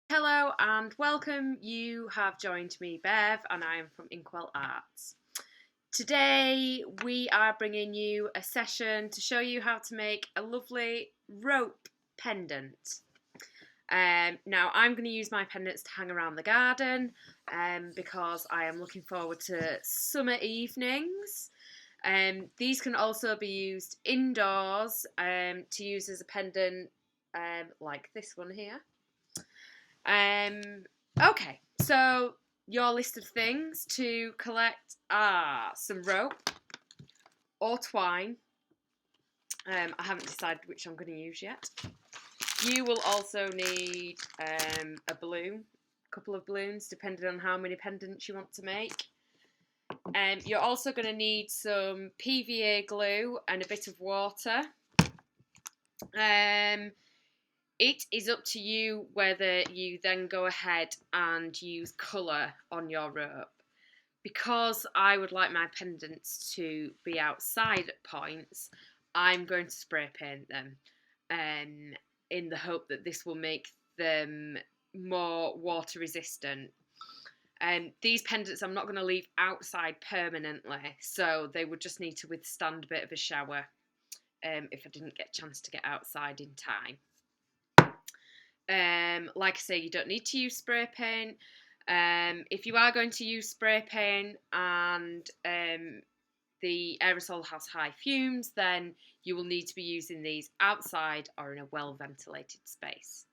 Hello and welcome. You have joined me, Bev, and I am from Inkwell Arts. Today we are bringing you a session to show you how to make a lovely rope pendant. Now I'm going to use my pendants to hang around the garden because I am looking forward to summer evenings. These can also be used indoors to use as a pendant like this one here. Okay, so your list of things to collect are some rope or twine. I haven't decided which I'm going to use yet. You will also need a balloon, a couple of balloons, depending on how many pendants you want to make. You're also going to need some PVA glue and a bit of water. It is up to you whether you then go ahead and use colour on your rope. Because I would like my pendants to be outside at points, I'm going to spray paint them in the hope that this will make them more water resistant. These pendants I'm not going to leave outside permanently, so they would just need to withstand a bit of a shower if I didn't get a chance to get outside in time. Like I say, you don't need to use spray paint. If you are going to use spray paint and the aerosol has high fumes, then you will need to be using these outside or in a well ventilated space.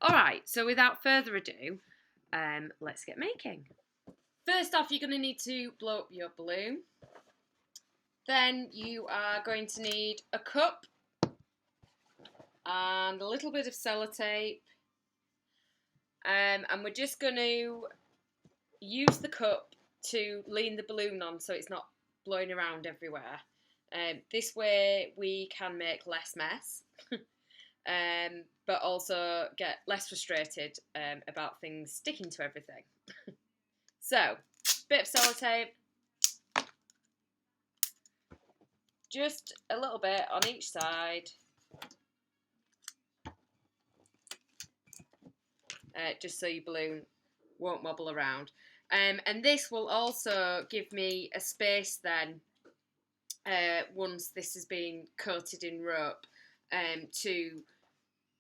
Alright, so without further ado, let's get making. First off, you're going to need to blow up your balloon. Then you are going to need a cup and a little bit of sellotape, and we're just going to use the cup to lean the balloon on so it's not blowing around everywhere. This way we can make less mess, but also get less frustrated about things sticking to everything. So, bit of sellotape, just a little bit on each side. Just so your balloon won't wobble around. And this will also give me a space then, once this has been coated in rope, to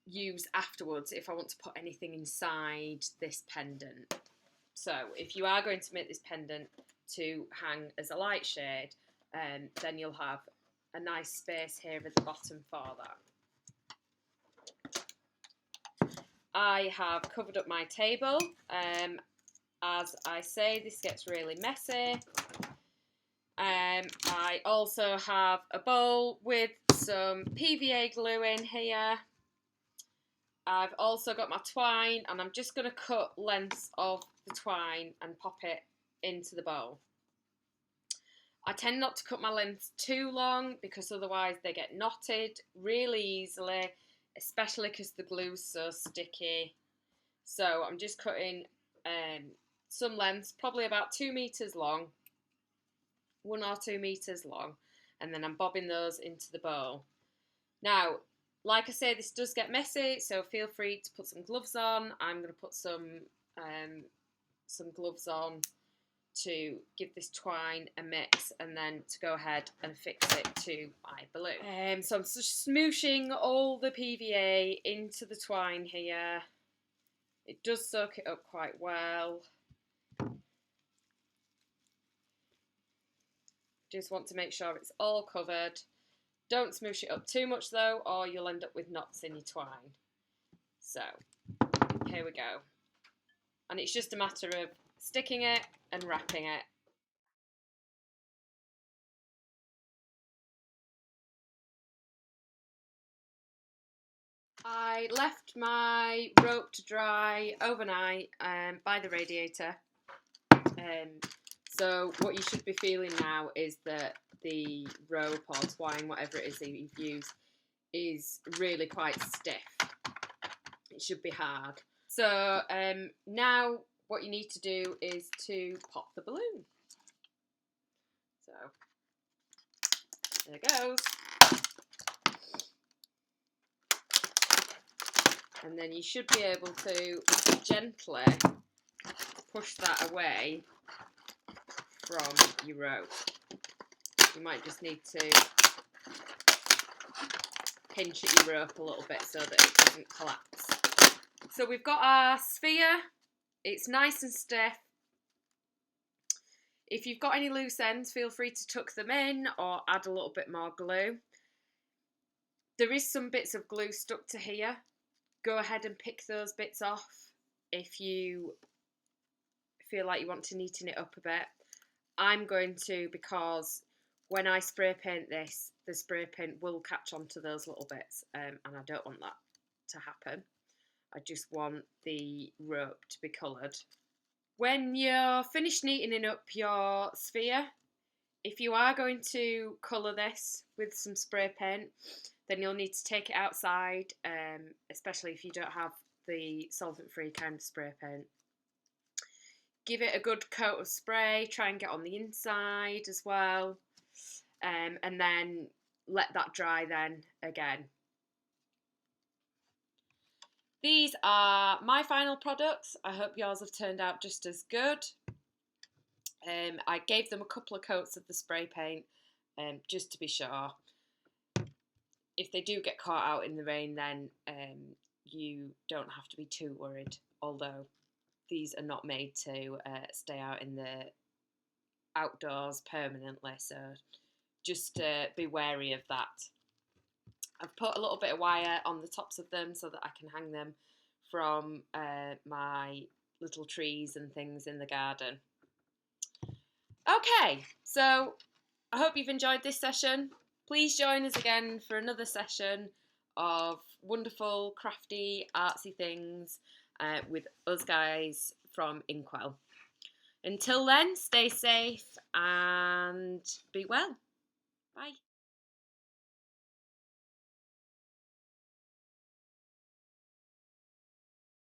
use afterwards if I want to put anything inside this pendant. So if you are going to make this pendant to hang as a light shade, then you'll have a nice space here at the bottom for that. I have covered up my table. As I say, this gets really messy. I also have a bowl with some PVA glue in here. I've also got my twine, and I'm just going to cut lengths of the twine and pop it into the bowl. I tend not to cut my lengths too long because otherwise they get knotted really easily, especially because the glue's so sticky. So I'm just cutting some lengths, probably about 2 meters long, 1 or 2 meters long, and then I'm bobbing those into the bowl. Now, like I say, this does get messy, so feel free to put some gloves on. I'm going to put some gloves on to give this twine a mix, and then to go ahead and fix it to my balloon. So I'm just smooshing all the PVA into the twine here. It does soak it up quite well. Just want to make sure it's all covered. Don't smoosh it up too much though, or you'll end up with knots in your twine. So, here we go. And it's just a matter of sticking it and wrapping it. I left my rope to dry overnight by the radiator. So what you should be feeling now is that the rope or twine, whatever it is that you've used, is really quite stiff. It should be hard. So now what you need to do is to pop the balloon. So there it goes. and then you should be able to gently push that away from your rope. You might just need to pinch at your rope a little bit so that it doesn't collapse. So we've got our sphere. It's nice and stiff. If you've got any loose ends, feel free to tuck them in or add a little bit more glue. There is some bits of glue stuck to here. Go ahead and pick those bits off if you feel like you want to neaten it up a bit. I'm going to, because when I spray paint this, the spray paint will catch onto those little bits, and I don't want that to happen. I just want the rope to be coloured. When you're finished neatening up your sphere, if you are going to colour this with some spray paint, then you'll need to take it outside, especially if you don't have the solvent-free kind of spray paint. Give it a good coat of spray, try and get on the inside as well, and then let that dry then again. These are my final products. I hope yours have turned out just as good. I gave them a couple of coats of the spray paint just to be sure. If they do get caught out in the rain, then you don't have to be too worried, although these are not made to stay out in the outdoors permanently, so just be wary of that. I've put a little bit of wire on the tops of them so that I can hang them from my little trees and things in the garden. Okay, so I hope you've enjoyed this session. Please join us again for another session of wonderful, crafty, artsy things with us guys from Inkwell. Until then, stay safe and be well. Bye.